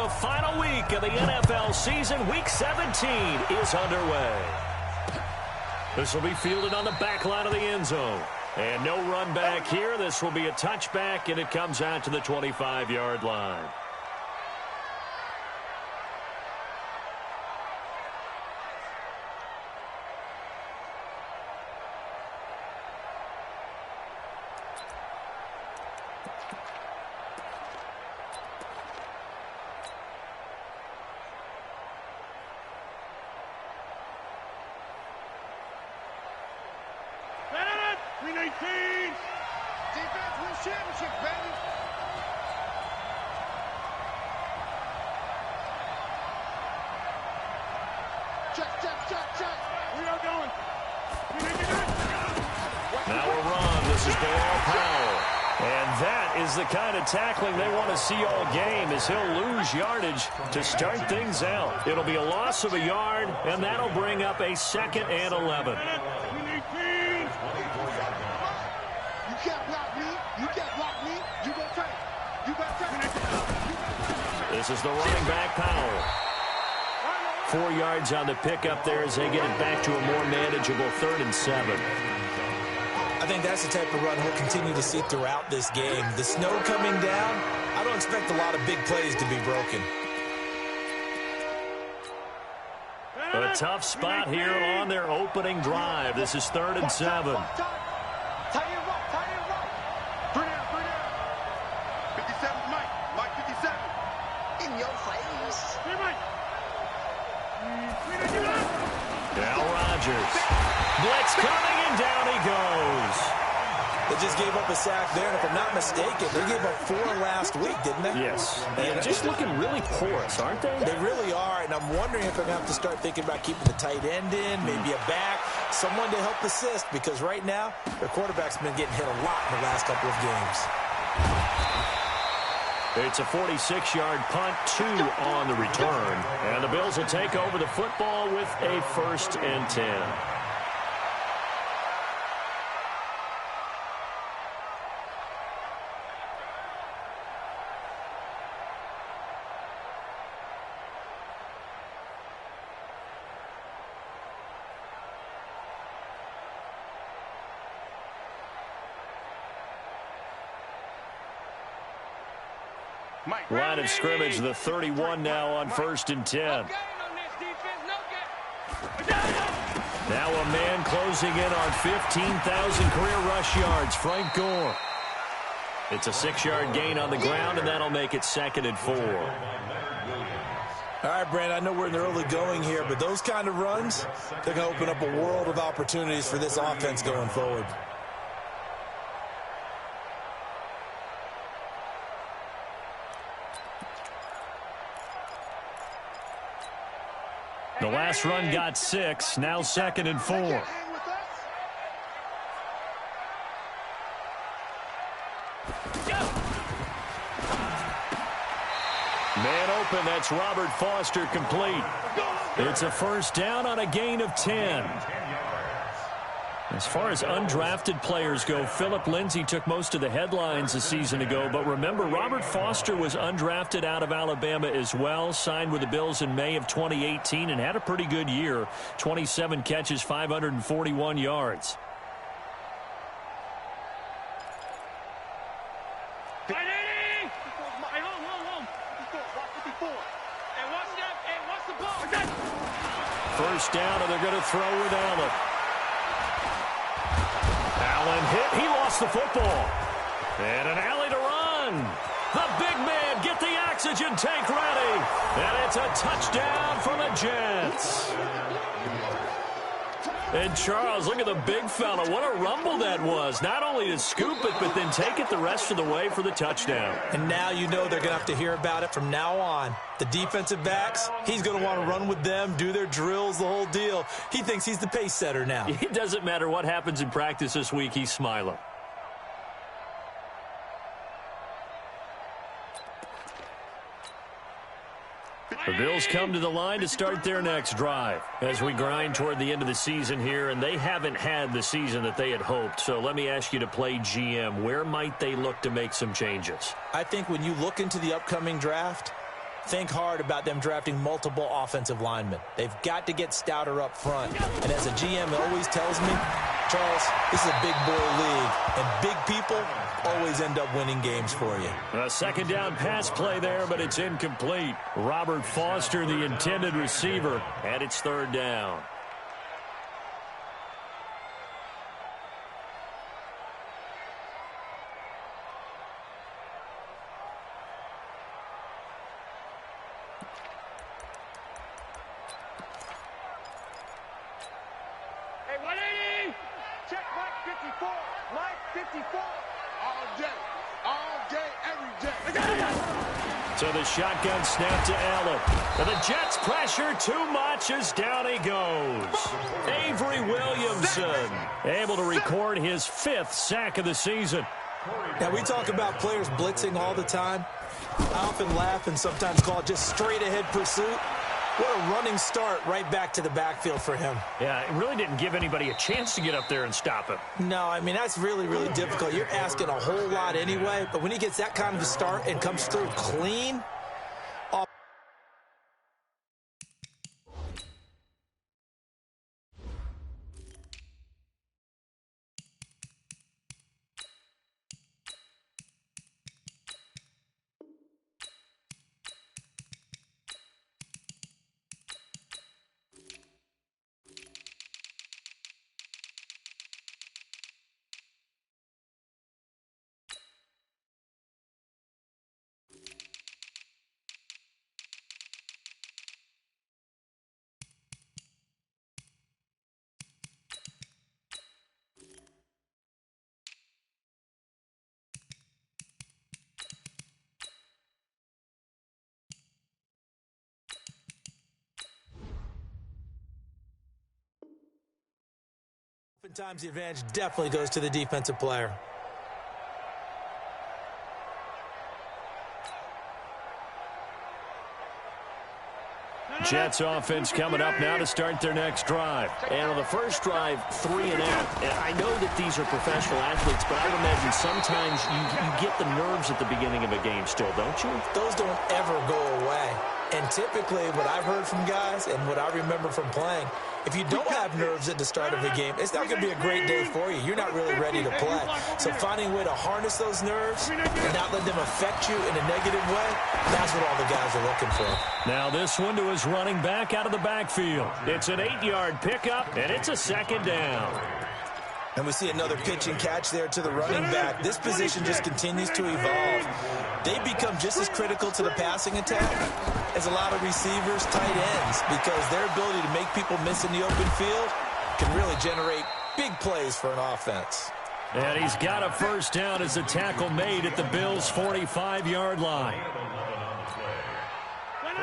The final week of the NFL season, Week 17, is underway. This will be fielded on the back line of the end zone. And no run back here. This will be a touchback, and it comes out to the 25-yard line. Defense wins championship, baby. Check. We are going. Now a run. This is Bilal Powell. And that is the kind of tackling they want to see all game, as he'll lose yardage to start things out. It'll be a loss of a yard, and that'll bring up a 2nd and 11. This is the running back, Powell. 4 yards on the pickup there as they get it back to a more manageable 3rd and 7. I think that's the type of run he'll continue to see throughout this game. The snow coming down, I don't expect a lot of big plays to be broken. A tough spot here on their opening drive. This is 3rd and 7. Now Rodgers. Blitz coming, and down he goes. They just gave up a sack there, and if I'm not mistaken, they gave up 4 last week, didn't they? Yes. And just looking really porous, aren't they? They really are, and I'm wondering if they're going to have to start thinking about keeping the tight end in, maybe a back, someone to help assist, because right now, their quarterback's been getting hit a lot in the last couple of games. It's a 46-yard punt, 2 on the return. And the Bills will take over the football with a 1st and 10. Line of scrimmage, the 31 now on 1st and 10. Now a man closing in on 15,000 career rush yards, Frank Gore. It's a 6-yard gain on the ground, and that'll make it 2nd and 4. All right, Brand, I know we're in the early going here, but those kind of runs, they're going to open up a world of opportunities for this offense going forward. The last run got 6, now 2nd and 4. Man open, that's Robert Foster complete. It's a 1st down on a gain of 10. As far as undrafted players go, Philip Lindsay took most of the headlines a season ago. But remember, Robert Foster was undrafted out of Alabama as well, signed with the Bills in May of 2018 and had a pretty good year. 27 catches, 541 yards. First down, and they're going to throw with Allen. Allen hit. He lost the football. And an alley to run. The big man, get the oxygen tank ready. And it's a touchdown for the Jets. And Charles, look at the big fella. What a rumble that was. Not only to scoop it, but then take it the rest of the way for the touchdown. And now you know they're going to have to hear about it from now on. The defensive backs, he's going to want to run with them, do their drills, the whole deal. He thinks he's the pace setter now. It doesn't matter what happens in practice this week, he's smiling. The Bills come to the line to start their next drive as we grind toward the end of the season here, and they haven't had the season that they had hoped. So let me ask you to play GM. Where might they look to make some changes? I think when you look into the upcoming draft, think hard about them drafting multiple offensive linemen. They've got to get stouter up front. And as a GM always tells me, Charles, this is a big boy league, and big people always end up winning games for you. A second down pass play there, but it's incomplete. Robert Foster, the intended receiver, and it's third down. Hey, 180! Check Mike 54. Mike 54. All day, every day. So the shotgun snap to Allen. And the Jets pressure too much as down he goes. Avery Williamson able to record his 5th sack of the season. Now, we talk about players blitzing all the time. I often laugh and sometimes call it just straight-ahead pursuit. What a running start right back to the backfield for him. Yeah, it really didn't give anybody a chance to get up there and stop him. No, I mean, that's really, really difficult. You're asking a whole lot anyway, but when he gets that kind of a start and comes through clean, oftentimes the advantage definitely goes to the defensive player. Jets offense coming up now to start their next drive. And on the first drive, 3 and out. And I know that these are professional athletes, but I would imagine sometimes you get the nerves at the beginning of a game still, don't you? Those don't ever go away. And typically what I've heard from guys and what I remember from playing, if you don't have nerves at the start of a game, it's not going to be a great day for you. You're not really ready to play. So finding a way to harness those nerves and not let them affect you in a negative way, that's what all the guys are looking for. Now this one to his running back out of the backfield. It's an 8-yard pickup, and it's a second down. And we see another pitch and catch there to the running back. This position just continues to evolve. They become just as critical to the passing attack as a lot of receivers, tight ends, because their ability to make people miss in the open field can really generate big plays for an offense. And he's got a first down as a tackle made at the Bills' 45-yard line.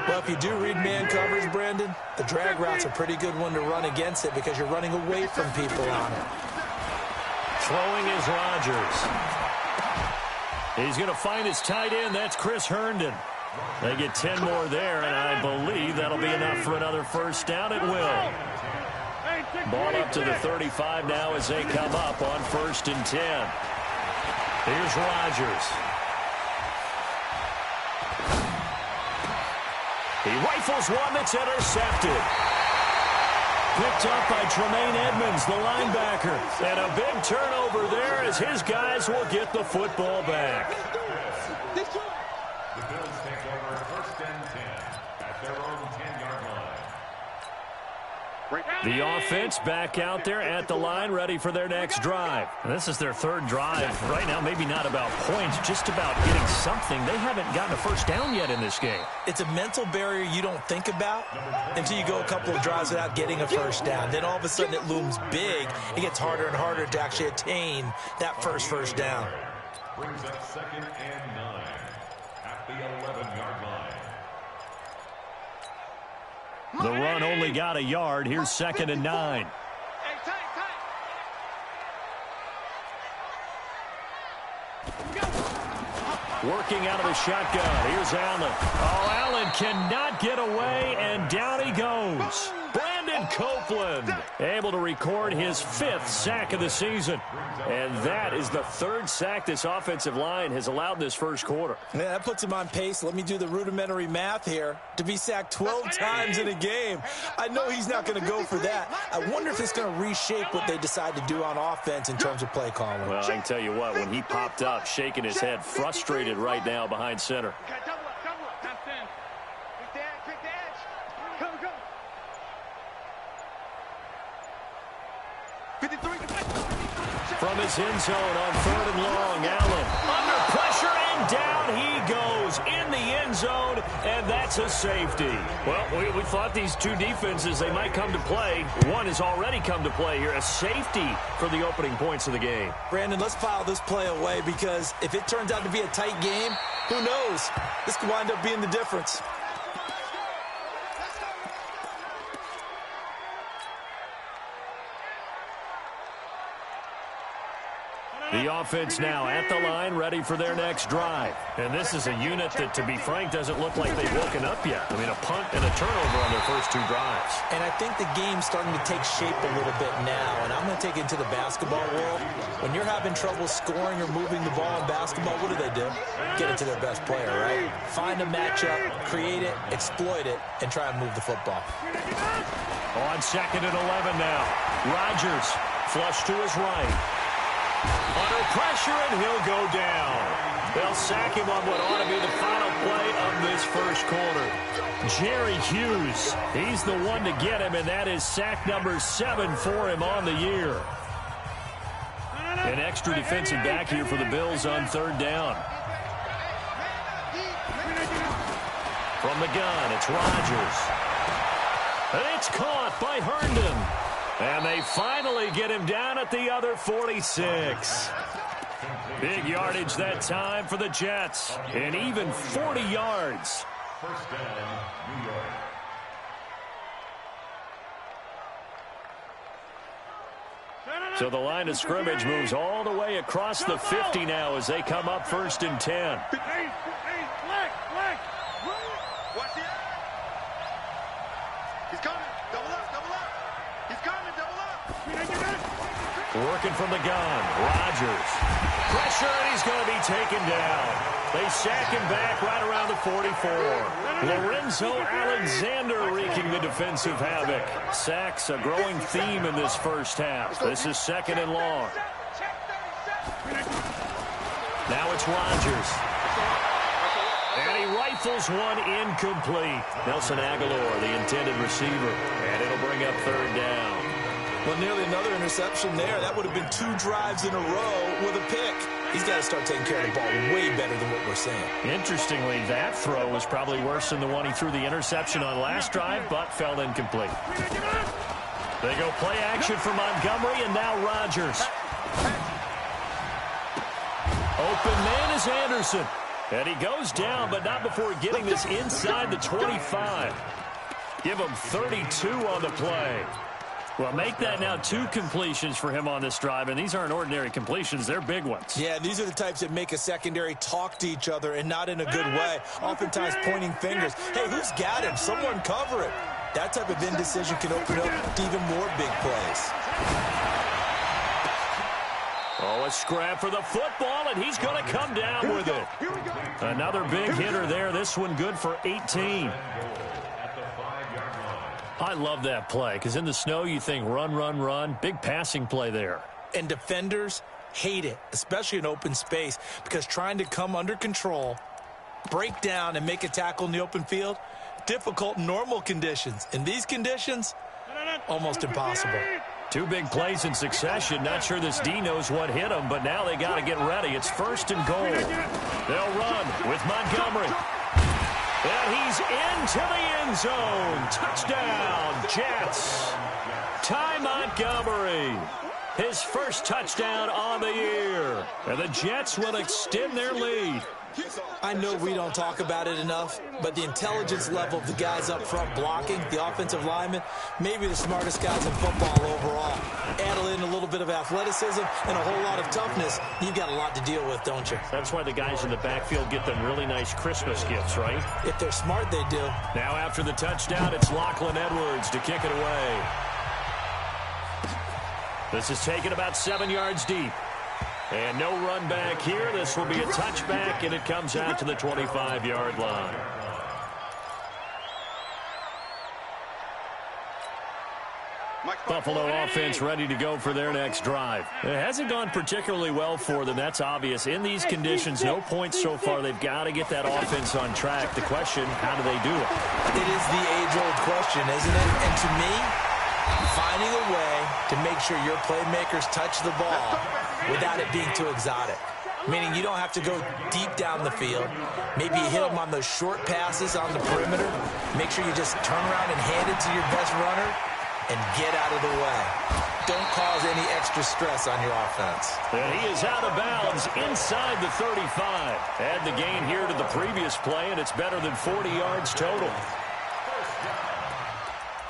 Well, if you do read man coverage, Brandon, the drag route's a pretty good one to run against it because you're running away from people on it. Throwing is Rodgers. He's going to find his tight end. That's Chris Herndon. They get 10 more there, and I believe that'll be enough for another first down. It will. Ball up to the 35 now as they come up on 1st and 10. Here's Rodgers. He rifles one that's intercepted. Picked up by Tremaine Edmonds, the linebacker. And a big turnover there as his guys will get the football back. The Bills take over 1st and 10 at their own 10-yard line. The offense back out there at the line, ready for their next drive. And this is their 3rd drive. Right now, maybe not about points, just about getting something. They haven't gotten a first down yet in this game. It's a mental barrier you don't think about until you go a couple of drives without getting a first down. Then all of a sudden it looms big. It gets harder and harder to actually attain that first down. Brings up 2nd and 9 at the 11-yard line. The run only got a yard. Here's 2nd and 9. Working out of the shotgun. Here's Allen. Oh, Allen cannot get away, and down he goes. Brandon And Copeland able to record his 5th sack of the season. And that is the 3rd sack this offensive line has allowed this first quarter. Yeah, that puts him on pace. Let me do the rudimentary math here. To be sacked 12 times in a game, I know he's not going to go for that. I wonder if it's going to reshape what they decide to do on offense in terms of play calling. Well, I can tell you what, when he popped up, shaking his head, frustrated right now behind center. From his end zone on 3rd and long, Allen under pressure and down he goes in the end zone, and that's a safety. Well, we thought these two defenses, they might come to play. One has already come to play here, a safety for the opening points of the game. Brandon, let's file this play away because if it turns out to be a tight game, who knows? This could wind up being the difference. The offense now at the line, ready for their next drive. And this is a unit that, to be frank, doesn't look like they've woken up yet. I mean, a punt and a turnover on their first 2 drives. And I think the game's starting to take shape a little bit now. And I'm going to take it into the basketball world. When you're having trouble scoring or moving the ball in basketball, what do? Get it to their best player, right? Find a matchup, create it, exploit it, and try and move the football. On 2nd and 11 now. Rodgers flush to his right. Under pressure, and he'll go down. They'll sack him on what ought to be the final play of this first quarter. Jerry Hughes, he's the one to get him, and that is sack number 7 for him on the year. An extra defensive back here for the Bills on 3rd down. From the gun, it's Rodgers. And it's caught by Herndon. And they finally get him down at the other 46. Big yardage that time for the Jets. And even 40 yards. First down, New York. So the line of scrimmage moves all the way across the 50 now as they come up 1st and 10. Watch it. He's coming. Double up. He's coming. Double up. Working from the gun. Rodgers. Pressure, and he's going to be taken down. They sack him back right around the 44. Lorenzo Alexander wreaking the defensive havoc. Sacks a growing theme in this first half. This is 2nd and long. Now it's Rodgers. And he rifles one incomplete. Nelson Aguilar, the intended receiver. And it'll bring up 3rd down. Well, nearly another interception there. That would have been 2 drives in a row with a pick. He's got to start taking care of the ball way better than what we're seeing. Interestingly, that throw was probably worse than the one he threw the interception on last drive, but fell incomplete. They go play action for Montgomery, and now Rodgers. Open man is Anderson. And he goes down, but not before getting this inside the 25. Give him 32 on the play. Well, make that now 2 completions for him on this drive, and these aren't ordinary completions. They're big ones. Yeah, these are the types that make a secondary talk to each other and not in a good way, oftentimes pointing fingers. Hey, who's got him? Someone cover it. That type of indecision can open up to even more big plays. Oh, a scrap for the football, and he's going to come down with it. Another big hitter there. This one good for 18. I love that play because in the snow you think run, run, run. Big passing play there. And defenders hate it, especially in open space, because trying to come under control, break down, and make a tackle in the open field, difficult in normal conditions. In these conditions, almost impossible. 2 big plays in succession. Not sure this D knows what hit him, but now they got to get ready. It's 1st and goal. They'll run with Montgomery. And he's into the end zone. Touchdown, Jets. Ty Montgomery. His first touchdown on the year. And the Jets will extend their lead. I know we don't talk about it enough, but the intelligence level of the guys up front blocking, the offensive linemen, maybe the smartest guys in football overall. Add in a little bit of athleticism and a whole lot of toughness, you've got a lot to deal with, don't you? That's why the guys in the backfield get them really nice Christmas gifts, right? If they're smart, they do. Now after the touchdown, it's Lachlan Edwards to kick it away. This is taken about 7 yards deep. And no run back here. This will be a touchback, and it comes out to the 25-yard line. Buffalo offense ready to go for their next drive. It hasn't gone particularly well for them. That's obvious. In these conditions, no points so far. They've got to get that offense on track. The question, how do they do it? It is the age-old question, isn't it? And to me, finding a way to make sure your playmakers touch the ball without it being too exotic. Meaning you don't have to go deep down the field. Maybe you hit them on those short passes on the perimeter. Make sure you just turn around and hand it to your best runner and get out of the way. Don't cause any extra stress on your offense. And he is out of bounds inside the 35. Add the gain here to the previous play, and it's better than 40 yards total.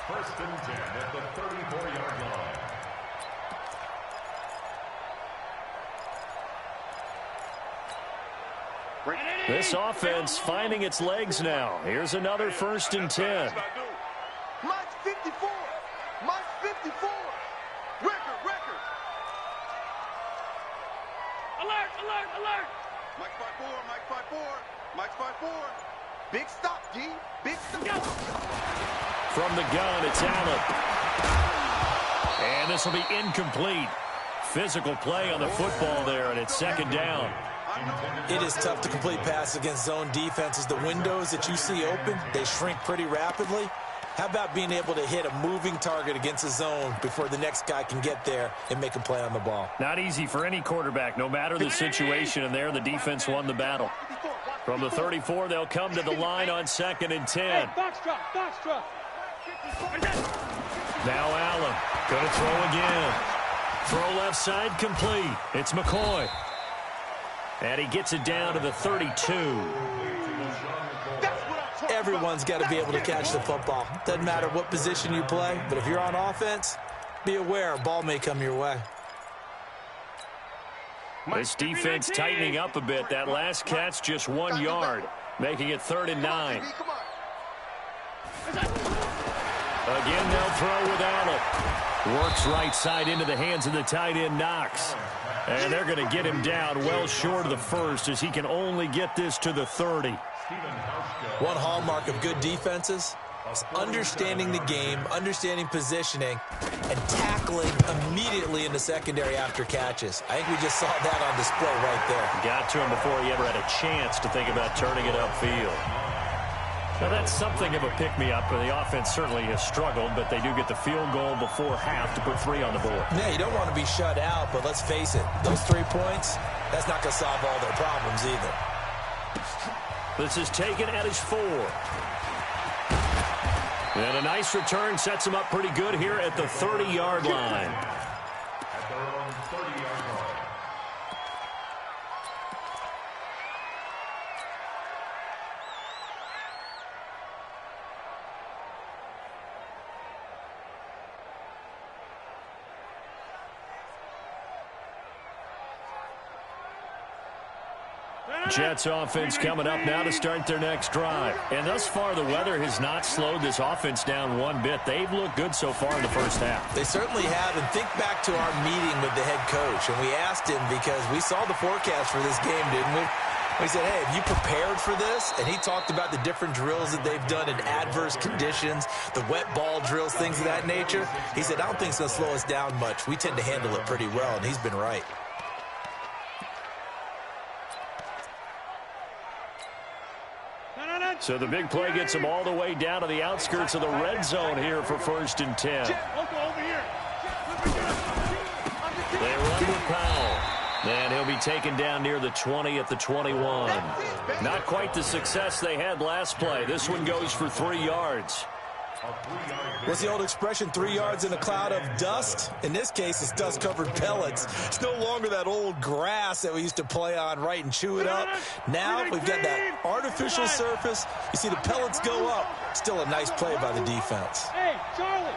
First and 10 at the 34-yard line. This offense finding its legs now. Here's another first and 10. Mike's 54. Mike's 54. Record. Alert, alert, alert. Mike's 5-4, Mike's 5-4. Mike's 5-4. Big stop, G. Big stop. From the gun, it's Allen. And this will be incomplete. Physical play on the football there, and it's second down. It is tough to complete passes against zone defenses. The windows that you see open, they shrink pretty rapidly. How about being able to hit a moving target against a zone before the next guy can get there and make a play on the ball? Not easy for any quarterback, no matter the situation, and there the defense won the battle. From the 34, they'll come to the line on second and 10. Box drop. Now Allen, going to throw again. Throw left side, complete. It's McCoy. And he gets it down to the 32. Everyone's got to be able to catch the football. Doesn't matter what position you play, but if you're on offense, be aware a ball may come your way. This defense tightening up a bit. That last catch just 1 yard, making it 3rd and 9. Again, they'll throw with Allen. Works right side into the hands of the tight end, Knox. And they're going to get him down well short of the first as he can only get this to the 30. One hallmark of good defenses is understanding the game, understanding positioning, and tackling immediately in the secondary after catches. I think we just saw that on display right there. Got to him before he ever had a chance to think about turning it upfield. Now, that's something of a pick-me-up. The offense certainly has struggled, but they do get the field goal before half to put 3 on the board. Yeah, you don't want to be shut out, but let's face it, those 3 points, that's not going to solve all their problems either. This is taken at his 4. And a nice return sets him up pretty good here at the 30-yard line. At their own 30-yard line. Jets offense coming up now to start their next drive. And thus far, the weather has not slowed this offense down one bit. They've looked good so far in the first half. They certainly have. And think back to our meeting with the head coach. And we asked him because we saw the forecast for this game, didn't we? We said, hey, have you prepared for this? And he talked about the different drills that they've done in adverse conditions, the wet ball drills, things of that nature. He said, I don't think it's going to slow us down much. We tend to handle it pretty well, and he's been right. So the big play gets him all the way down to the outskirts of the red zone here for 1st and 10. They run with Powell. And he'll be taken down near the 20 at the 21. Not quite the success they had last play. This one goes for 3 yards. What's the old expression, 3 yards in a cloud of dust? In this case, it's dust-covered pellets. It's no longer that old grass that we used to play on, right, and chew it up. Now we've got that artificial surface. You see the pellets go up. Still a nice play by the defense. Hey, Charlie.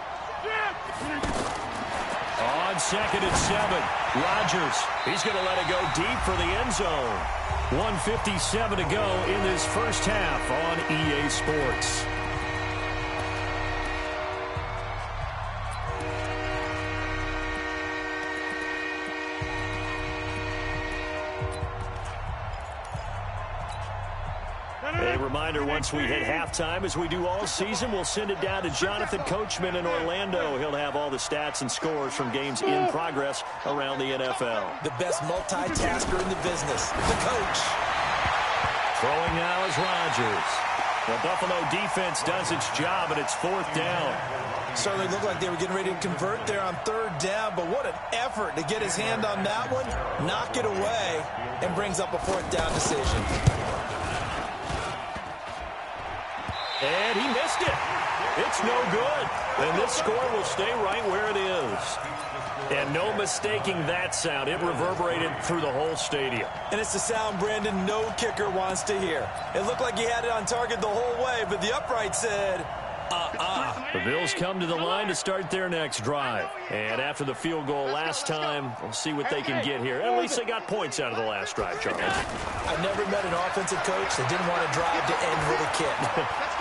On 2nd and 7, Rodgers. He's going to let it go deep for the end zone. 1:57 to go in this first half on EA Sports. A reminder, once we hit halftime, as we do all season, we'll send it down to Jonathan Coachman in Orlando. He'll have all the stats and scores from games in progress around the NFL. The best multitasker in the business, the coach. Throwing now is Rodgers. The Buffalo defense does its job, and it's 4th down. Certainly looked like they were getting ready to convert there on 3rd down, but what an effort to get his hand on that one, knock it away, and brings up a 4th down decision. And he missed it. It's no good. And this score will stay right where it is. And no mistaking that sound. It reverberated through the whole stadium. And it's the sound, Brandon, no kicker wants to hear. It looked like he had it on target the whole way, but the upright said, The Bills come to the line to start their next drive. And after the field goal last time, we'll see what they can get here. At least they got points out of the last drive, Charles. I've never met an offensive coach that didn't want to drive to end with a kick.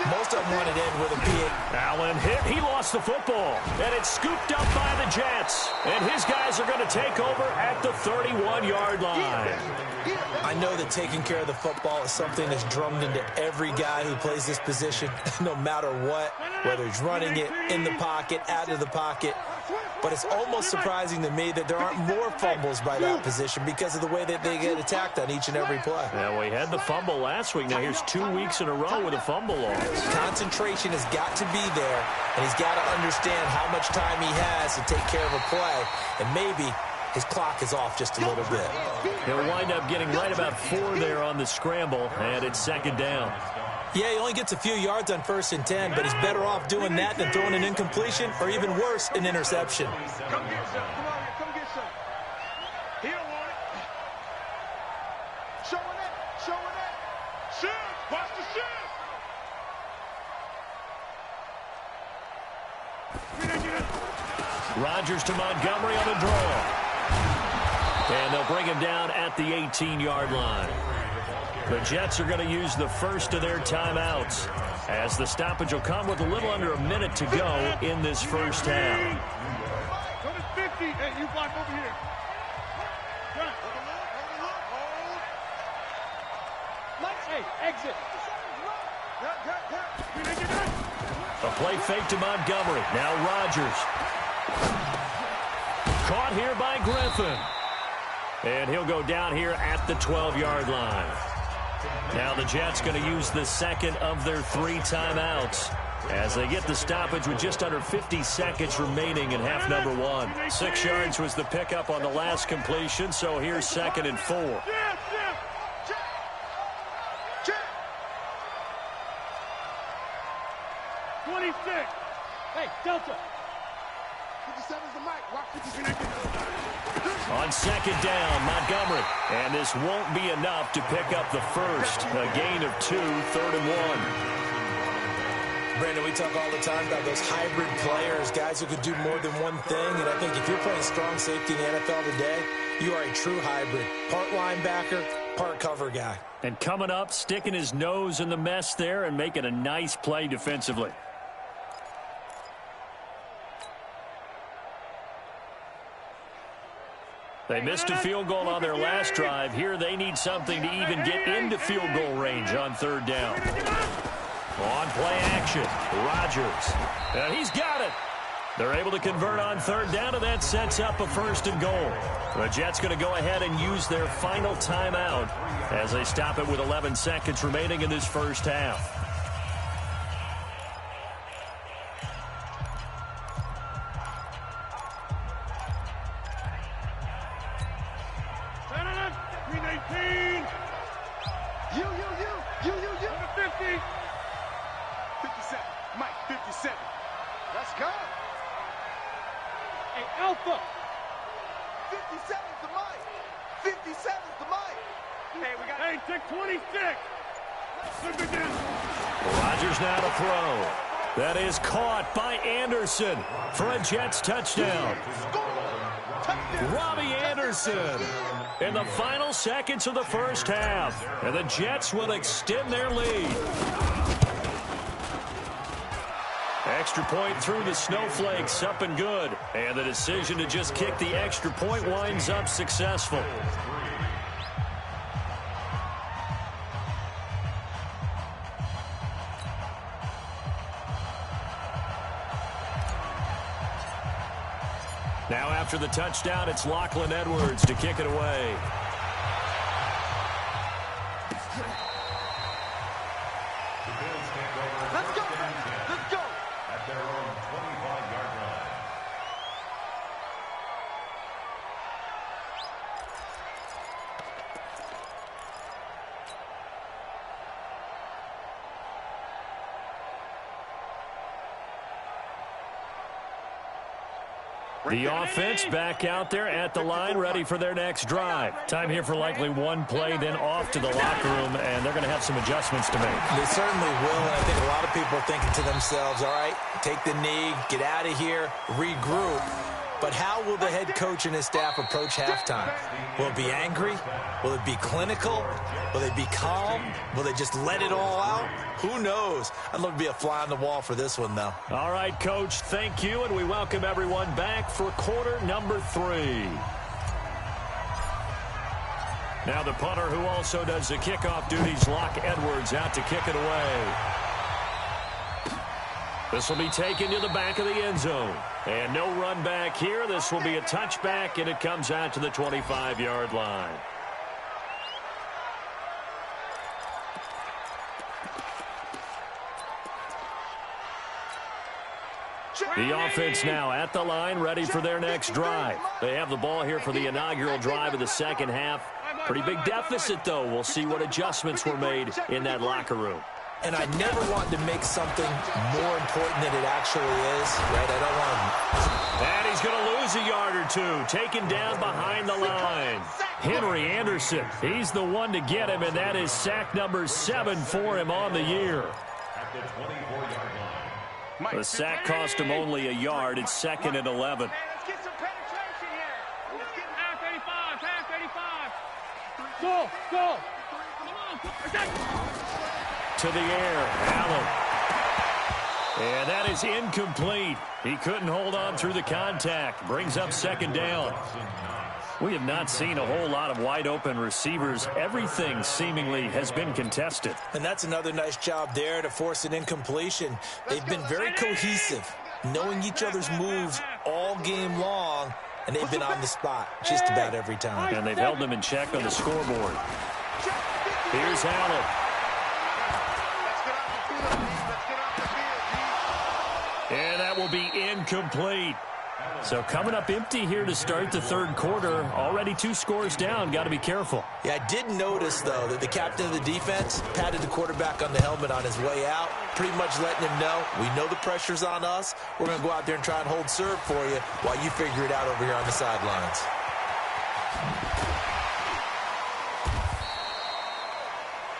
Most of them wanted to end with a PA. Allen hit. He lost the football. And it's scooped up by the Jets. And his guys are going to take over at the 31-yard line. I know that taking care of the football is something that's drummed into every guy who plays this position, no matter what, whether he's running it, in the pocket, out of the pocket. But it's almost surprising to me that there aren't more fumbles by that position because of the way that they get attacked on each and every play. Yeah, we had the fumble last week. Now here's 2 weeks in a row with a fumble loss. Concentration has got to be there, and he's got to understand how much time he has to take care of a play, and maybe his clock is off just a little bit. He'll wind up getting right about 4 there on the scramble, and it's 2nd down. Yeah, he only gets a few yards on 1st and 10, but he's better off doing that than throwing an incompletion or even worse, an interception. Come get some. Come on here. Come get some. He don't want it. Showing it. Showing it. Shift. Watch the shift. Rodgers to Montgomery on the draw. And they'll bring him down at the 18-yard line. The Jets are going to use the first of their timeouts, as the stoppage will come with a little under a minute to go in this first half. Go to 50. Hey, you block over here. Hey, exit. A play fake to Montgomery. Now Rodgers. Caught here by Griffin. And he'll go down here at the 12-yard line. Now the Jets going to use the second of their 3 timeouts as they get the stoppage with just under 50 seconds remaining in half number 1. 6 yards was the pickup on the last completion, so here's 2nd and 4. 26. Hey, Delta. 57's the mic. Watch 57. On 2nd down, Montgomery. And this won't be enough to pick up the first. A gain of 2, 3rd and 1. Brandon, we talk all the time about those hybrid players, guys who could do more than one thing. And I think if you're playing strong safety in the NFL today, you are a true hybrid. Part linebacker, part cover guy. And coming up, sticking his nose in the mess there and making a nice play defensively. They missed a field goal on their last drive. Here they need something to even get into field goal range on 3rd down. On play action, Rodgers. And he's got it. They're able to convert on 3rd down, and that sets up a 1st and goal. The Jets going to go ahead and use their final timeout as they stop it with 11 seconds remaining in this first half. Mike 57. Let's go. Hey, Alpha. 57's the Mike. 57's the Mike. Hey, we got. Hey, take 26. Rodgers now to throw. That is caught by Anderson for a Jets touchdown. Robbie Anderson in the final seconds of the first half. And the Jets will extend their lead. Extra point through the snowflakes, up and good. And the decision to just kick the extra point winds up successful. Now after the touchdown, it's Lachlan Edwards to kick it away. Let's go. Let's go. At their own 25-yard line. The offense back out there at the line, ready for their next drive. Time here for likely one play, then off to the locker room, and they're going to have some adjustments to make. They certainly will, and I think a lot of people are thinking to themselves, all right, take the knee, get out of here, regroup. But how will the head coach and his staff approach halftime? Will it be angry? Will it be clinical? Will they be calm? Will they just let it all out? Who knows? I'd love to be a fly on the wall for this one, though. All right, Coach, thank you, and we welcome everyone back for quarter number 3. Now the punter who also does the kickoff duties, Lach Edwards, out to kick it away. This will be taken to the back of the end zone. And no run back here. This will be a touchback, and it comes out to the 25-yard line. The offense now at the line, ready for their next drive. They have the ball here for the inaugural drive of the second half. Pretty big deficit, though. We'll see what adjustments were made in that locker room. And I never want to make something more important than it actually is, right? I don't want to. And he's going to lose a yard or two, taken down behind the line. Henry Anderson, he's the one to get him, and that is sack number 7 for him on the year. At the 24-yard line. The sack cost him only a yard. It's 2nd and 11. Hey, let's get some penetration here. Let's get half 85, half 85. Go. Come on. To the air, Allen. And that is incomplete. He couldn't hold on through the contact. Brings up 2nd down. We have not seen a whole lot of wide-open receivers. Everything seemingly has been contested. And that's another nice job there to force an incompletion. They've been very cohesive, knowing each other's moves all game long, and they've been on the spot just about every time. And they've held them in check on the scoreboard. Here's Allen. And that will be incomplete. So coming up empty here to start the third quarter. Already 2 scores down. Got to be careful. Yeah, I did notice, though, that the captain of the defense patted the quarterback on the helmet on his way out, pretty much letting him know, we know the pressure's on us. We're going to go out there and try and hold serve for you while you figure it out over here on the sidelines.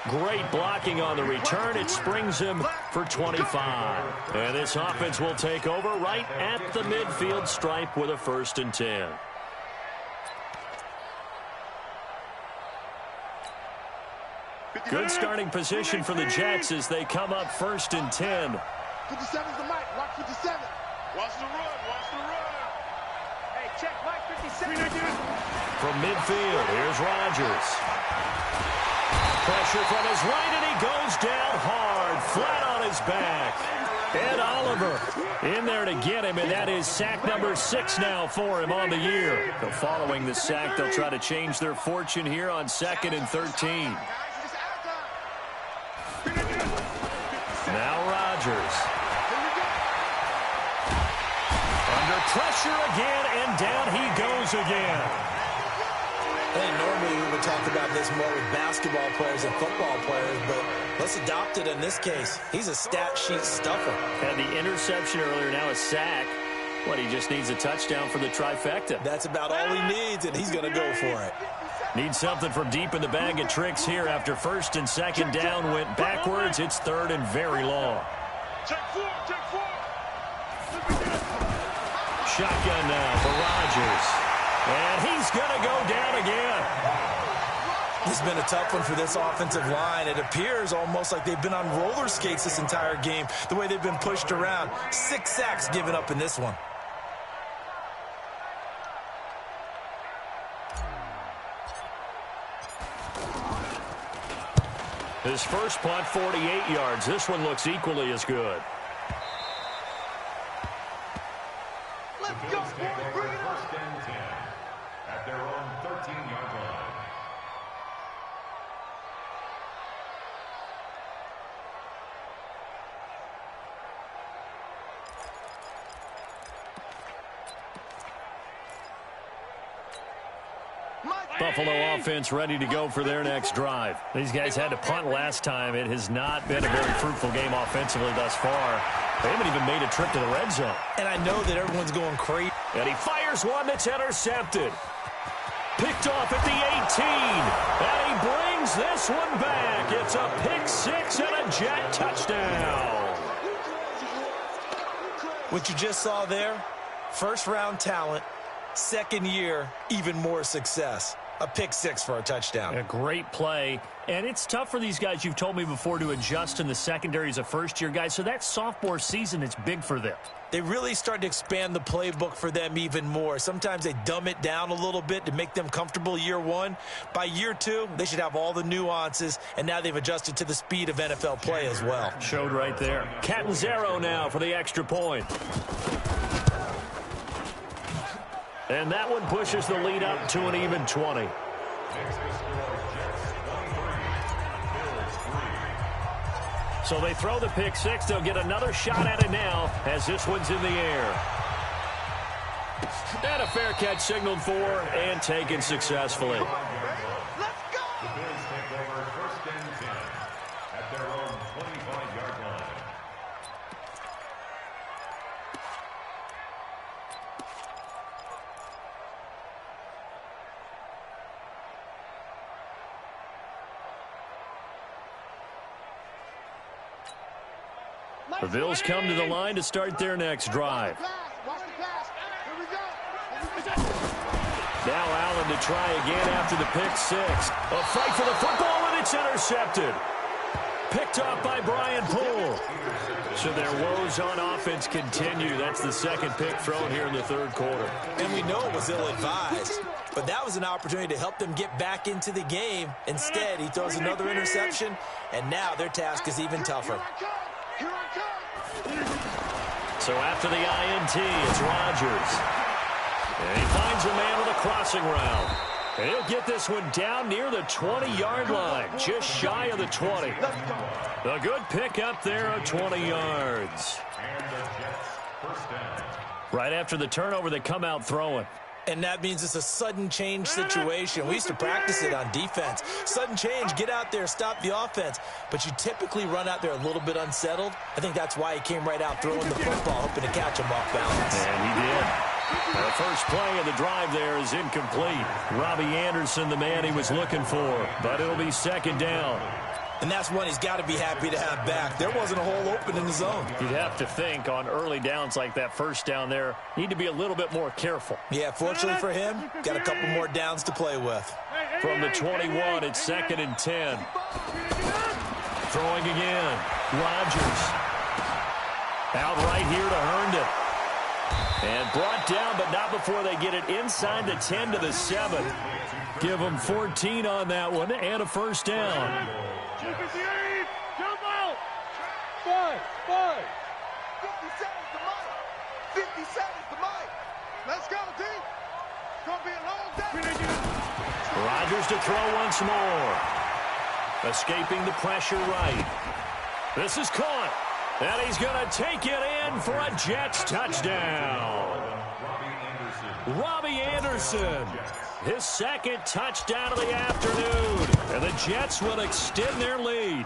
Great blocking on the return. It springs him for 25. And this offense will take over right at the midfield stripe with a 1st and 10. Good starting position for the Jets as they come up 1st and 10. 57's the mic. Watch 57. Watch the run. Hey, check Mike 57. From midfield, here's Rodgers. Pressure from his right, and he goes down hard, flat on his back. Ed Oliver in there to get him, and that is sack number 6 now for him on the year. So following the sack, they'll try to change their fortune here on 2nd and 13. Now Rodgers. Under pressure again, and down he goes again. I think normally we would talk about this more with basketball players and football players, but let's adopt it in this case. He's a stat sheet stuffer. Had the interception earlier, now a sack. What, he just needs a touchdown for the trifecta. That's about all he needs, and he's going to go for it. Needs something from deep in the bag of tricks here after first and second down went backwards. It's third and very long. Shotgun now for Rodgers. And he's going to go down again. This has been a tough one for this offensive line. It appears almost like they've been on roller skates this entire game, the way they've been pushed around. 6 sacks given up in this one. His first punt, 48 yards. This one looks equally as good. Let's go, boys. Bring it on. First and 10 at their own 13-yard line. Buffalo offense ready to go for their next drive. These guys had to punt last time. It has not been a very fruitful game offensively thus far. They haven't even made a trip to the red zone. And I know that everyone's going crazy. And he fires one that's intercepted. Picked off at the 18. And he brings this one back. It's a pick six and a Jet touchdown. What you just saw there, first-round talent, second year, even more success. A pick six for a touchdown. A great play. And it's tough for these guys, you've told me before, to adjust in the secondary as a first-year guy. So that sophomore season, it's big for them. They really start to expand the playbook for them even more. Sometimes they dumb it down a little bit to make them comfortable year one. By year two, they should have all the nuances, and now they've adjusted to the speed of NFL play as well. Showed right there. Catanzaro now for the extra point. And that one pushes the lead up to an even 20. So they throw the pick six. They'll get another shot at it now as this one's in the air. And a fair catch signaled for and taken successfully. Let's go. The Bills take over first and 10 at their own 25-yard line. The Bills come to the line to start their next drive. Now Allen to try again after the pick six. A fight for the football, and it's intercepted. Picked off by Brian Poole. So their woes on offense continue. That's the second pick thrown here in the third quarter. And we know it was ill-advised, but that was an opportunity to help them get back into the game. Instead, he throws another interception, and now their task is even tougher. So after the INT, it's Rodgers. And he finds a man with a crossing route. And he'll get this one down near the 20-yard line, just shy of the 20. A good pick up there of 20 yards. And the Jets first down. Right after the turnover, they come out throwing. And that means it's a sudden change situation. We used to practice it on defense. Sudden change, get out there, stop the offense. But you typically run out there a little bit unsettled. I think that's why he came right out throwing the football, hoping to catch him off balance. And he did. The first play of the drive there is incomplete. Robbie Anderson, the man he was looking for. But it'll be second down. And that's one he's got to be happy to have back. There wasn't a hole open in the zone. You'd have to think on early downs like that first down there, need to be a little bit more careful. Yeah, fortunately for him, got a couple more downs to play with. From the 21, it's second and 10. Throwing again. Rodgers. Out right here to Herndon. And brought down, but not before they get it inside the 10 to the 7. Give them 14 on that one and a first down. Jump out! 5. 57 is the mic. 57 is the mic. Let's go, D. It's going to be a long day. Rodgers to throw once more. Escaping the pressure right. This is caught. And he's going to take it in for a Jets touchdown. Robbie Anderson. Robbie Anderson. His second touchdown of the afternoon. And the Jets will extend their lead.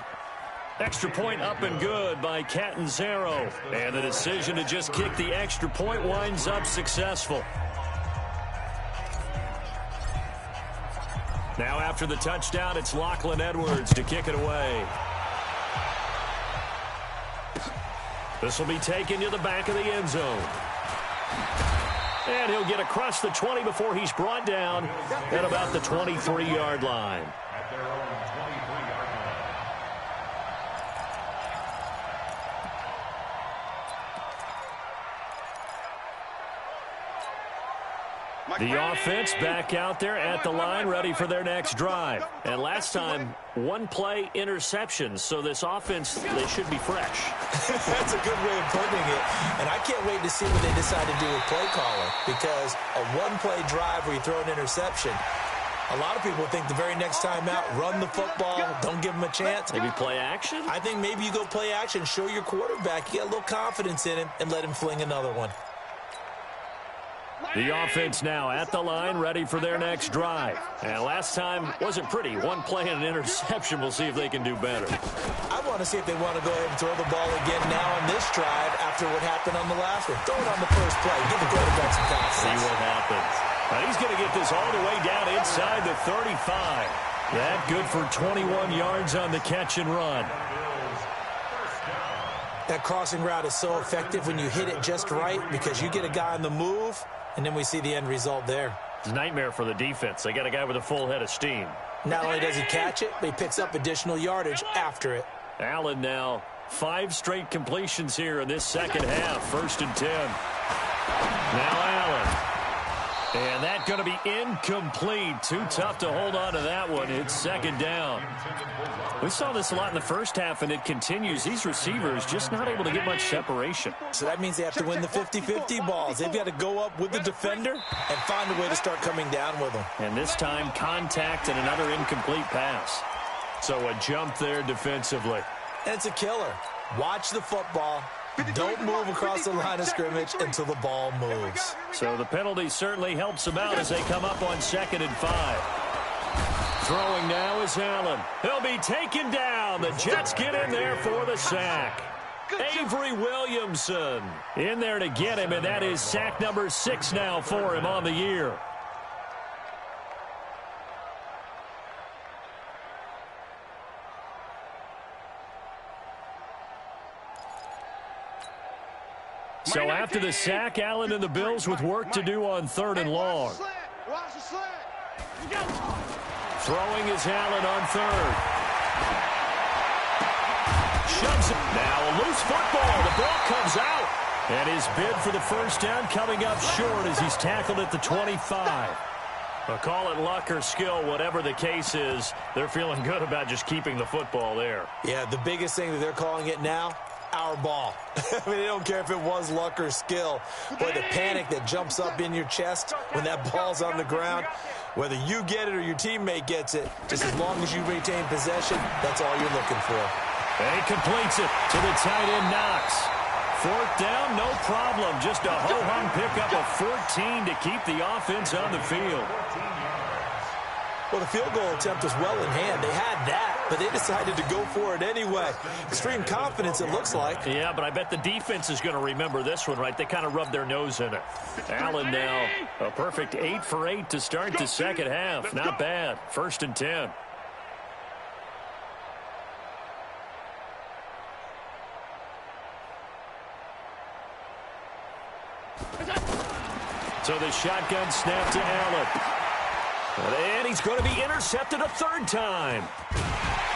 Extra point up and good by Catanzaro. And the decision to just kick the extra point winds up successful. Now after the touchdown, it's Lachlan Edwards to kick it away. This will be taken to the back of the end zone. And he'll get across the 20 before he's brought down at about the 23-yard line. At their own 23-yard line. The offense back out there at the line, ready for their next drive. And last time, one-play interceptions, so this offense, they should be fresh. That's a good way of putting it. And I can't wait to see what they decide to do with play caller, because a one-play drive where you throw an interception, a lot of people think the very next time out, run the football, don't give them a chance. Maybe play action? I think maybe you go play action, show your quarterback, you get a little confidence in him, and let him fling another one. The offense now at the line, ready for their next drive. And last time wasn't pretty. One play and an interception. We'll see if they can do better. I want to see if they want to go ahead and throw the ball again now on this drive after what happened on the last one. Throw it on the first play. Give the quarterback some confidence. See what happens. Now he's going to get this all the way down inside the 35. That good for 21 yards on the catch and run. That crossing route is so effective when you hit it just right, because you get a guy on the move, and then we see the end result there. It's a nightmare for the defense. They got a guy with a full head of steam. Not only does he catch it, but he picks up additional yardage after it. Allen now 5 straight completions here in this second half. 1st and 10. Now Allen. And that's going to be incomplete. Too tough to hold on to that one. It's 2nd down. We saw this a lot in the first half, and it continues. These receivers just not able to get much separation. So that means they have to win the 50-50 balls. They've got to go up with the defender and find a way to start coming down with them. And this time, contact and another incomplete pass. So a jump there defensively. And it's a killer. Watch the football. Don't move across the line of scrimmage until the ball moves. So the penalty certainly helps them out as they come up on 2nd and 5. Throwing now is Allen. He'll be taken down. The Jets get in there for the sack. Avery Williamson in there to get him, and that is sack number 6 now for him on the year. So after the sack, Allen and the Bills with work to do on 3rd and long. Throwing is Allen on 3rd. Shoves it. Now a loose football. The ball comes out. And his bid for the 1st down coming up short as he's tackled at the 25. I'll call it luck or skill, whatever the case is. They're feeling good about just keeping the football there. Yeah, the biggest thing that they're calling it now, our ball. I mean, they don't care if it was luck or skill. Boy, the panic that jumps up in your chest when that ball's on the ground, whether you get it or your teammate gets it, just as long as you retain possession, that's all you're looking for. And he completes it to the tight end, Knox. 4th down, no problem. Just a ho-hum pickup of 14 to keep the offense on the field. Well, the field goal attempt was well in hand. They had that, but they decided to go for it anyway. Extreme confidence, it looks like. Yeah, but I bet the defense is going to remember this one, right? They kind of rubbed their nose in it. Allen now a perfect 8 for 8 to start the second half. Not bad. 1st and 10. So the shotgun snap to Allen. And he's going to be intercepted a 3rd time.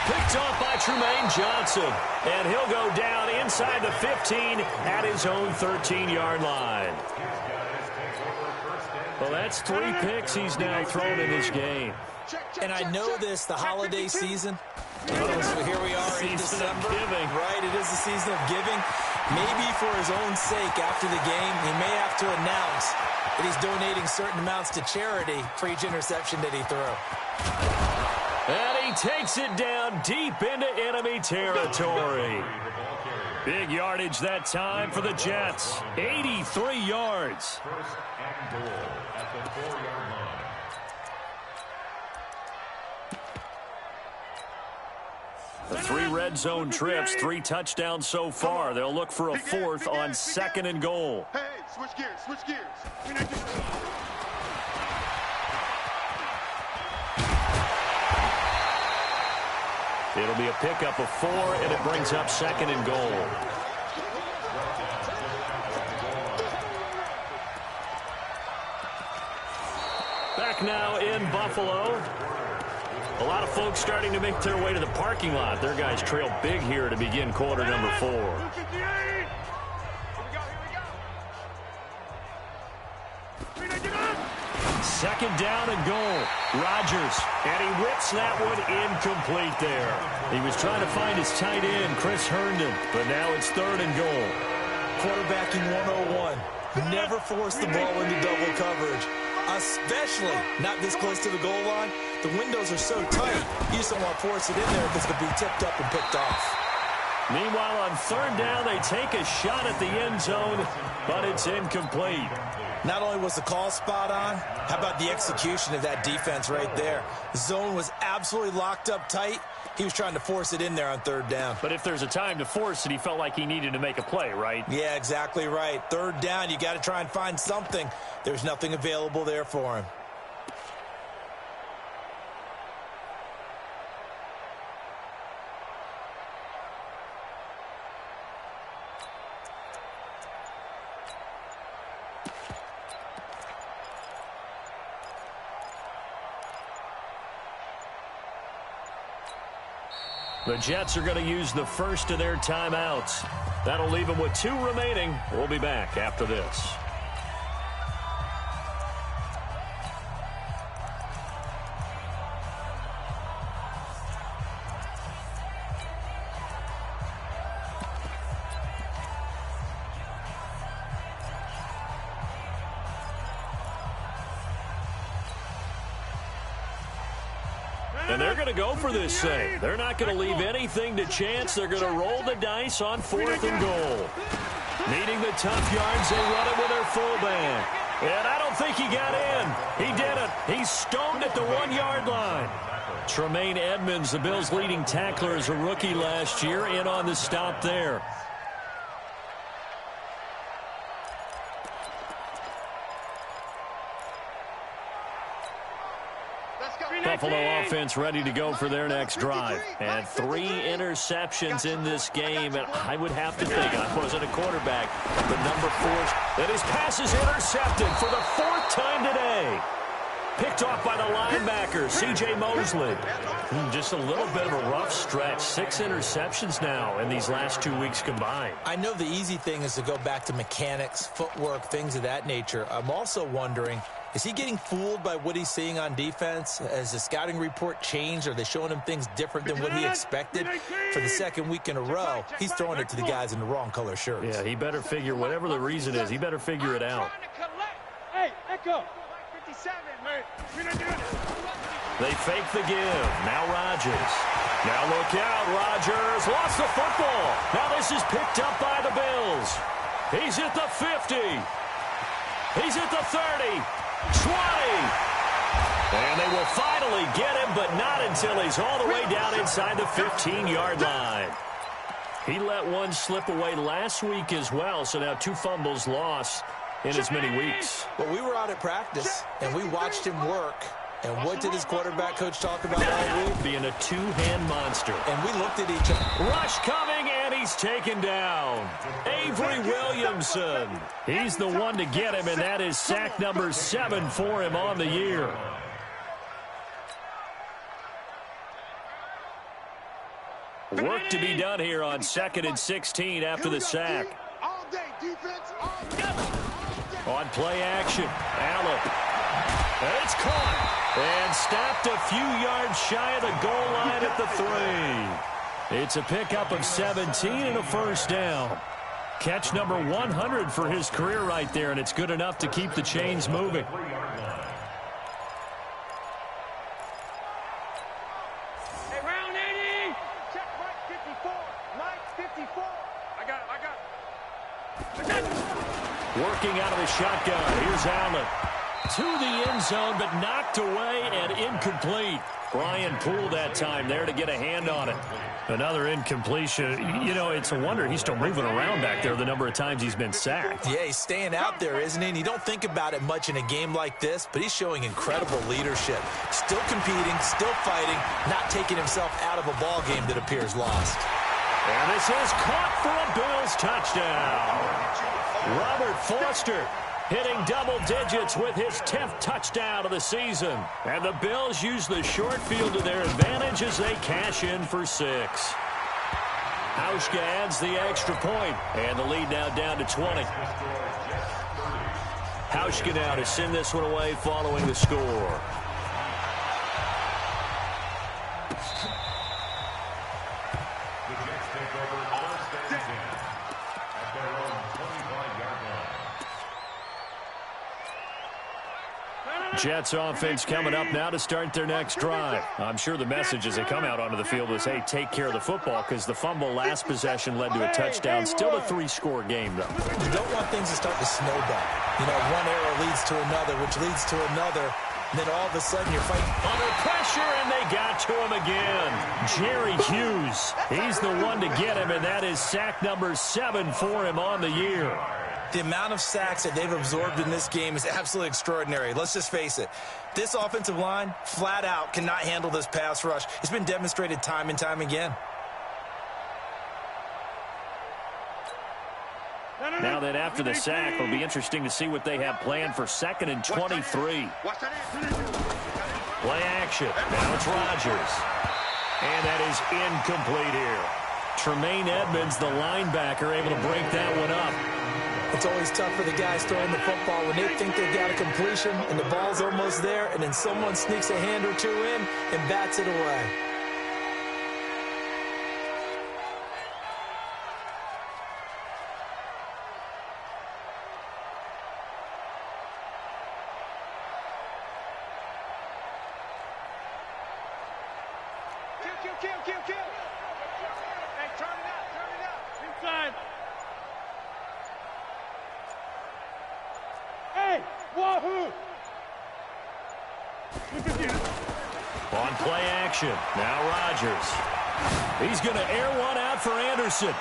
Picked off by Trumaine Johnson. And he'll go down inside the 15 at his own 13-yard line. Well, that's 3 picks he's now thrown in this game. And I know this, the holiday season. So here we are in December. Right, it is the season of giving. Maybe for his own sake after the game, he may have to announce that he's donating certain amounts to charity for each interception that he threw. And he takes it down deep into enemy territory. Big yardage that time for the Jets. 83 yards. First and goal at the 4-yard line. The 3 red zone trips, 3 touchdowns so far. They'll look for a 4th on 2nd and goal. Hey, switch gears, switch gears. It'll be a pickup of 4, and it brings up 2nd and goal. Back now in Buffalo. A lot of folks starting to make their way to the parking lot. Their guys trail big here to begin quarter number 4. Second down and goal. Rodgers, and he whips that one incomplete there. He was trying to find his tight end, Chris Herndon, but now it's 3rd and goal. Quarterbacking 101. Never force the ball into double coverage, especially not this close to the goal line. The windows are so tight, you just don't want to force it in there because it could be tipped up and picked off. Meanwhile, on 3rd down, they take a shot at the end zone, but it's incomplete. Not only was the call spot on, how about the execution of that defense right there? The zone was absolutely locked up tight. He was trying to force it in there on 3rd down. But if there's a time to force it, he felt like he needed to make a play, right? Yeah, exactly right. 3rd down, you got to try and find something. There's nothing available there for him. The Jets are going to use the first of their timeouts. That'll leave them with 2 remaining. We'll be back after this. And they're going to go for this save. They're not going to leave anything to chance. They're going to roll the dice on 4th and goal. Needing the tough yards, they run it with their fullback. And I don't think he got in. He did it. He's stoned at the 1-yard line. Tremaine Edmonds, the Bills' leading tackler as a rookie last year, in on the stop there. Buffalo offense ready to go for their next drive. And 3 interceptions in this game. And I would have to think, I wasn't a quarterback, but number 4, that his pass is intercepted for the 4th time today. Picked off by the linebacker, C.J. Mosley. Just a little bit of a rough stretch. 6 interceptions now in these last 2 weeks combined. I know the easy thing is to go back to mechanics, footwork, things of that nature. I'm also wondering, is he getting fooled by what he's seeing on defense? Has the scouting report changed? Are they showing him things different than what he expected? For the 2nd week in a row, he's throwing it to the guys in the wrong color shirts. Yeah, he better figure, whatever the reason is, he better figure it out. Hey, Echo. They fake the give. Now Rodgers. Now look out. Rodgers lost the football. Now this is picked up by the Bills. He's at the 50. He's at the 30. 20. And they will finally get him, but not until he's all the way down inside the 15-yard line. He let one slip away last week as well, so now 2 fumbles lost in as many weeks. Well, we were out at practice, and we watched him work. And what did his quarterback coach talk about all week? Being a 2-hand monster. And we looked at each other. Rush coming, and he's taken down. Avery Williamson. He's the one to get him, and that is sack number 7 for him on the year. Work to be done here on 2nd and 16 after the sack. All day, defense, all day. On play action, Allen. And it's caught. And stopped a few yards shy of the goal line at the 3. It's a pickup of 17 and a 1st down. Catch number 100 for his career right there, and it's good enough to keep the chains moving. Hey, round 80. Check right 54. Mike 54. I got Working out of the shotgun. Here's Allen. To the end zone, but knocked away and incomplete. Brian Poole that time there to get a hand on it. Another incompletion. You know, it's a wonder he's still moving around back there the number of times he's been sacked. Yeah, he's staying out there, isn't he? And you don't think about it much in a game like this, but he's showing incredible leadership. Still competing, still fighting, not taking himself out of a ball game that appears lost. And this is caught for a Bills touchdown. Robert Foster hitting double digits with his 10th touchdown of the season. And the Bills use the short field to their advantage as they cash in for 6. Hauschka adds the extra point, and the lead now down to 20. Hauschka now to send this one away following the score. Jets offense coming up now to start their next drive. I'm sure the message as they come out onto the field was, hey, take care of the football, because the fumble last possession led to a touchdown. Still a 3-score game, though. You don't want things to start to snowball. You know, one error leads to another, which leads to another. And then all of a sudden you're fighting under pressure, and they got to him again. Jerry Hughes, he's the one to get him, and that is sack number 7 for him on the year. The amount of sacks that they've absorbed in this game is absolutely extraordinary. Let's just face it. This offensive line, flat out, cannot handle this pass rush. It's been demonstrated time and time again. Now then, after the sack, it'll be interesting to see what they have planned for 2nd and 23. Play action. Now it's Rodgers. And that is incomplete here. Tremaine Edmonds, the linebacker, able to break that one up. It's always tough for the guys throwing the football when they think they've got a completion and the ball's almost there, and then someone sneaks a hand or two in and bats it away. Kill. Hey, turn it up. Inside. Hey, wahoo! On play action, now Rodgers. He's going to air one out for Anderson.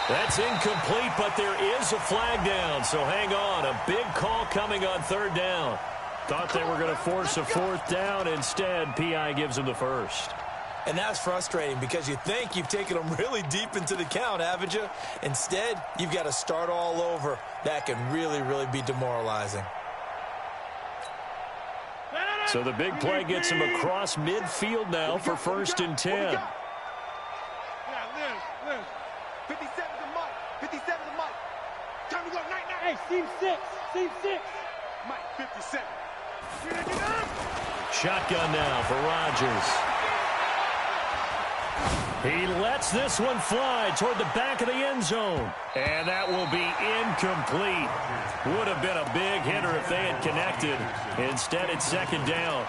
That's incomplete, but there is a flag down, so hang on. A big call coming on 3rd down. Thought they were going to force a 4th down. Instead, P.I. gives him the first. And that's frustrating because you think you've taken them really deep into the count, haven't you? Instead, you've got to start all over. That can really, really be demoralizing. So the big play gets him across midfield now for 1st and 10. Yeah, Liz. 57 to Mike. 57 to Mike. Time to go. Night. Hey, seam 6. Mike, 57. Shotgun now for Rodgers. He lets this one fly toward the back of the end zone. And that will be incomplete. Would have been a big hitter if they had connected. Instead, it's 2nd down.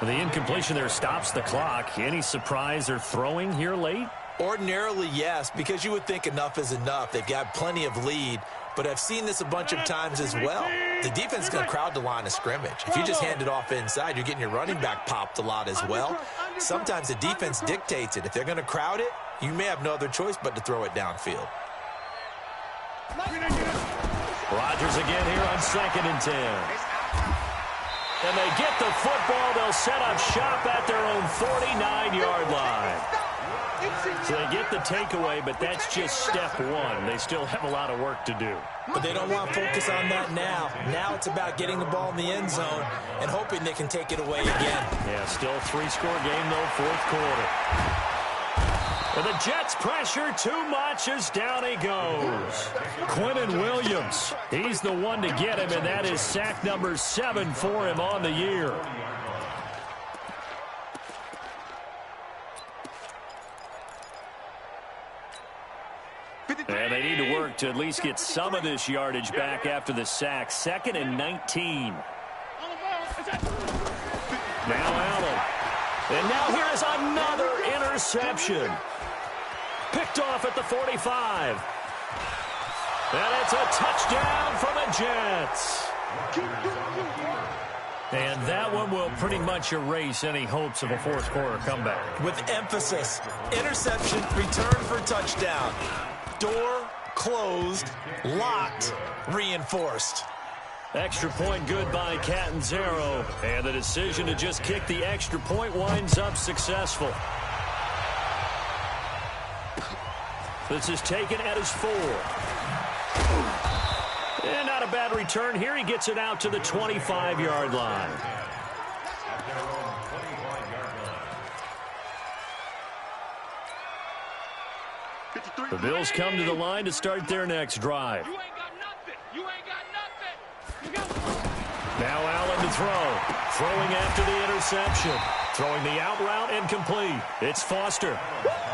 The incompletion there stops the clock. Any surprise they're throwing here late? Ordinarily, yes, because you would think enough is enough. They've got plenty of lead. But I've seen this a bunch of times as well. The defense is going to crowd the line of scrimmage. If you just hand it off inside, you're getting your running back popped a lot as well. Sometimes the defense dictates it. If they're going to crowd it, you may have no other choice but to throw it downfield. Rodgers again here on 2nd and 10. And they get the football. They'll set up shop at their own 49-yard line. So they get the takeaway, but that's just step 1. They still have a lot of work to do. But they don't want to focus on that now. Now it's about getting the ball in the end zone and hoping they can take it away again. Yeah, still 3-score game, though, 4th quarter. And the Jets pressure too much as down he goes. Quentin Williams, he's the one to get him, and that is sack number 7 for him on the year. And they need to work to at least get some of this yardage back after the sack. 2nd and 19. Now Allen. And now here is another interception. Picked off at the 45. And it's a touchdown for the Jets. And that one will pretty much erase any hopes of a fourth quarter comeback. With emphasis, interception, return for touchdown. Door closed, locked, reinforced. Extra point good by Catanzaro. And the decision to just kick the extra point winds up successful. This is taken at his 4. And not a bad return here. He gets it out to the 25-yard line. The Bills come to the line to start their next drive. You ain't got nothing. You ain't got nothing. Now Allen to throw. Throwing after the interception. Throwing the out route and complete. It's Foster.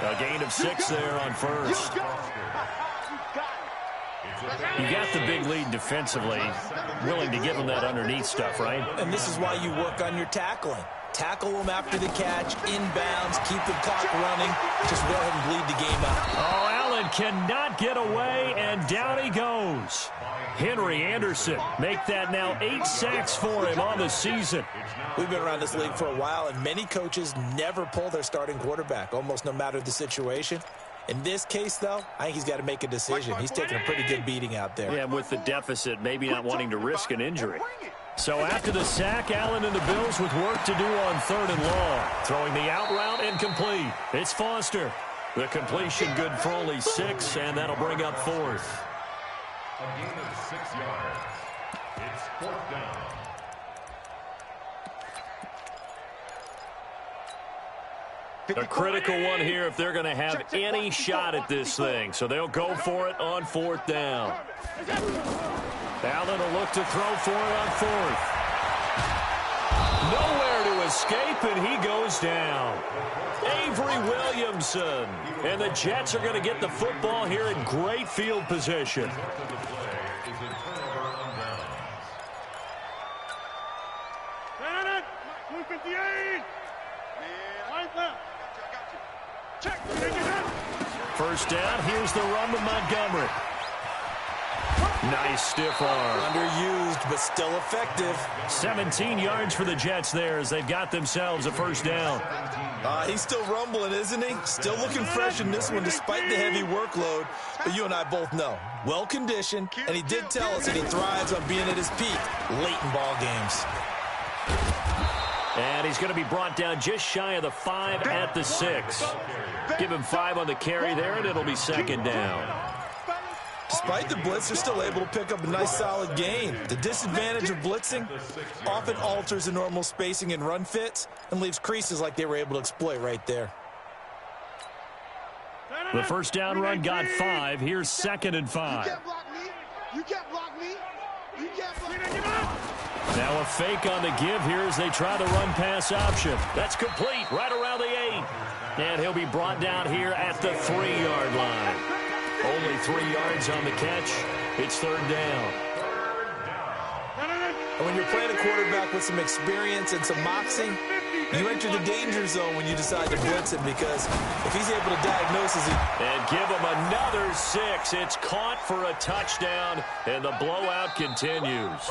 A gain of 6 there on first. You got the big lead defensively. Willing to give them that underneath stuff, right? And this is why you work on your tackling. Tackle them after the catch, inbounds, keep the clock running. Just go ahead and bleed the game out. Oh, Allen cannot get away, and down he goes. Henry Anderson make that now 8 sacks for him on the season. We've been around this league for a while, and many coaches never pull their starting quarterback, almost no matter the situation. In this case, though, I think he's got to make a decision. He's taking a pretty good beating out there. Yeah, with the deficit, maybe not wanting to risk an injury. So after the sack, Allen and the Bills with work to do on 3rd and long. Throwing the out route and complete. It's Foster. The completion good for only 6, and that'll bring up 4th. A gain of 6 yards. It's 4th down. A critical one here if they're going to have any shot at this thing. So they'll go for it on 4th down. Allen will look to throw for it on 4th. Nowhere to escape, and he goes down. Avery Williamson. And the Jets are going to get the football here in great field position. First down, here's the run to Montgomery. Nice stiff arm. Underused, but still effective. 17 yards for the Jets there as they've got themselves a first down. He's still rumbling, isn't he? Still looking fresh in this one despite the heavy workload. But you and I both know, well-conditioned, and he did tell us that he thrives on being at his peak late in ball games. And he's going to be brought down just shy of the 5 at the 6. Give him 5 on the carry there, and it'll be 2nd down. Despite the blitz, they're still able to pick up a nice solid gain. The disadvantage of blitzing often alters the normal spacing and run fits and leaves creases like they were able to exploit right there. The first down run got 5. Here's 2nd and 5. You can't block me. You can't block me. You can't block me. Now a fake on the give here as they try the run-pass option. That's complete right around the 8. And he'll be brought down here at the 3-yard line. Only 3 yards on the catch. It's 3rd down. And when you're playing a quarterback with some experience and some moxie, you enter the danger zone when you decide to blitz him, because if he's able to diagnose as he... And give him another 6. It's caught for a touchdown, and the blowout continues.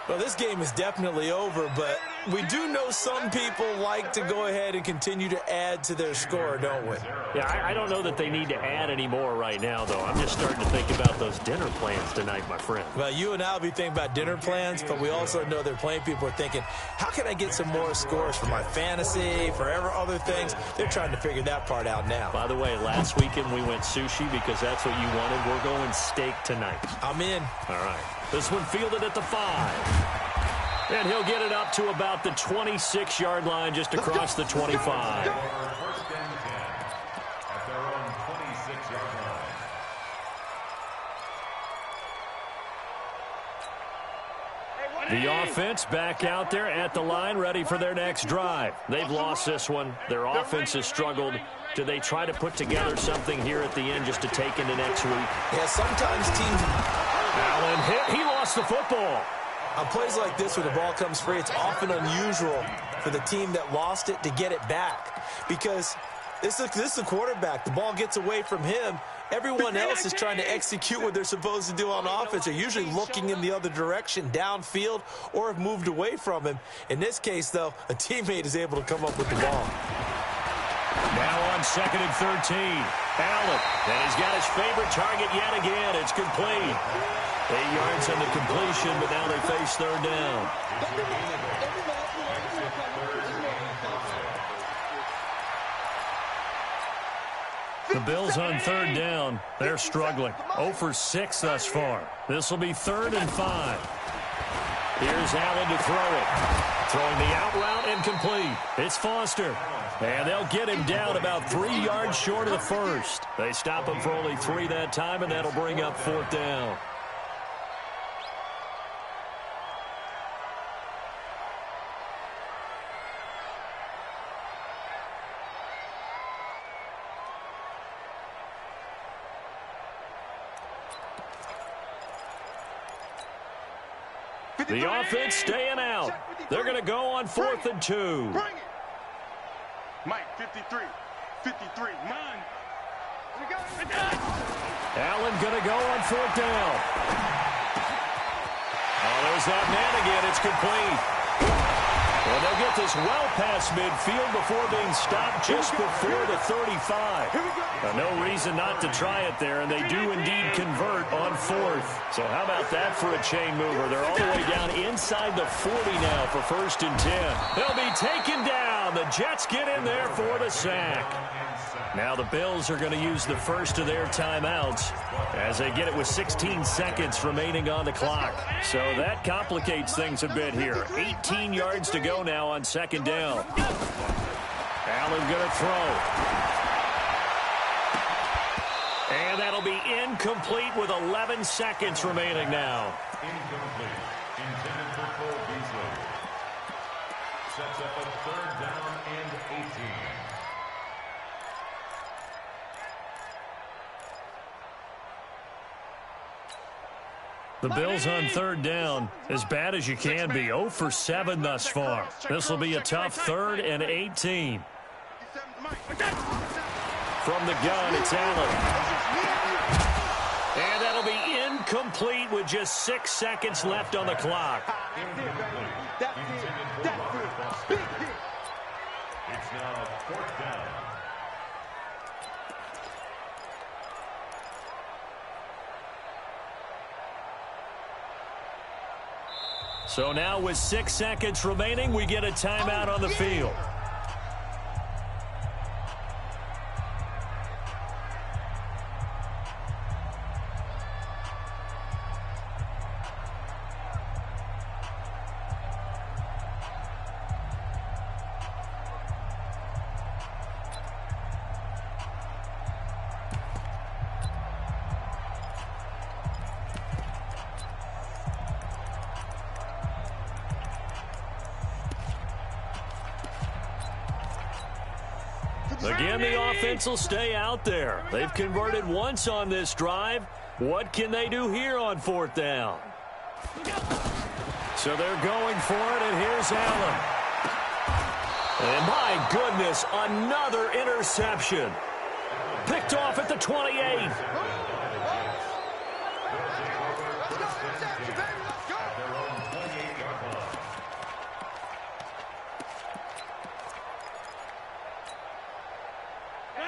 Well, this game is definitely over, but we do know some people like to go ahead and continue to add to their score, don't we? Yeah, I don't know that they need to add any more right now, though. I'm just starting to think about those dinner plans tonight, my friend. Well, you and I will be thinking about dinner plans, but we also know they're playing people are thinking, how can I get some more scores for my fantasy, for other things? They're trying to figure that part out now. By the way, last weekend we went sushi because that's what you wanted. We're going steak tonight. I'm in. All right. This one fielded at the 5. And he'll get it up to about the 26-yard line just across the 25. First and 10 at their own 26-yard line. The offense back out there at the line, ready for their next drive. They've lost this one. Their offense has struggled. Do they try to put together something here at the end just to take into next week? Yeah, sometimes teams... Allen hit. He lost the football. On plays like this where the ball comes free, it's often unusual for the team that lost it to get it back, because This is the quarterback. The ball gets away from him. Everyone else is trying to execute what they're supposed to do on offense. They're usually looking in the other direction, downfield, or have moved away from him. In this case, though, a teammate is able to come up with the ball. Now on 2nd and 13. Allen, and he's got his favorite target yet again. It's complete. 8 yards on the completion, but now they face 3rd down. The Bills on 3rd down. They're struggling. 0 for 6 thus far. This will be 3rd and 5. Here's Allen to throw it. Throwing the out route incomplete. It's Foster. And they'll get him down about 3 yards short of the first. They stop him for only 3 that time, and that'll bring up 4th down. The offense staying out. They're going to go on 4th and 2. Mike, 53. 53. Mine. Allen going to go on 4th down. Oh, there's that man again. It's complete. Well, they'll get this well past midfield before being stopped just before the 35. No reason not to try it there, and they do indeed convert on 4th. So how about that for a chain mover? They're all the way down inside the 40 now for 1st and 10. They'll be taken down. The Jets get in there for the sack. Now the Bills are going to use the first of their timeouts as they get it with 16 seconds remaining on the clock. So that complicates things a bit here. 18 yards to go now on 2nd down. Allen going to throw. And that'll be incomplete with 11 seconds remaining now. Incomplete. Intended for Cole Beasley. Sets up a 3rd down and 18. The Bills on 3rd down, as bad as you can be. 0 for 7 thus far. This will be a tough 3rd and 18. From the gun, it's Allen. And that'll be incomplete with just 6 seconds left on the clock. It's now 4th down. So now with 6 seconds remaining, we get a timeout on the field. Again, the offense will stay out there. They've converted once on this drive. What can they do here on 4th down? So they're going for it, and here's Allen. And my goodness, another interception. Picked off at the 28.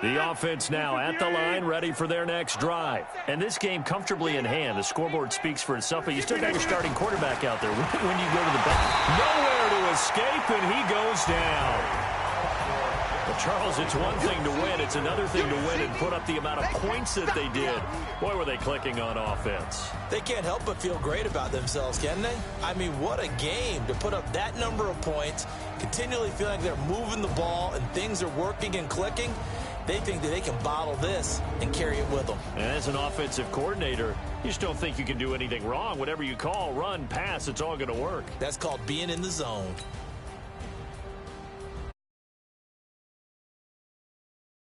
The offense now at the line, ready for their next drive. And this game comfortably in hand. The scoreboard speaks for itself, but you still got your starting quarterback out there. When you go to the bench, nowhere to escape, and he goes down. But Charles, it's one thing to win. It's another thing to win and put up the amount of points that they did. Boy, were they clicking on offense. They can't help but feel great about themselves, can they? I mean, what a game to put up that number of points, continually feeling like they're moving the ball and things are working and clicking. They think that they can bottle this and carry it with them. And as an offensive coordinator, you just don't think you can do anything wrong. Whatever you call, run, pass, it's all going to work. That's called being in the zone.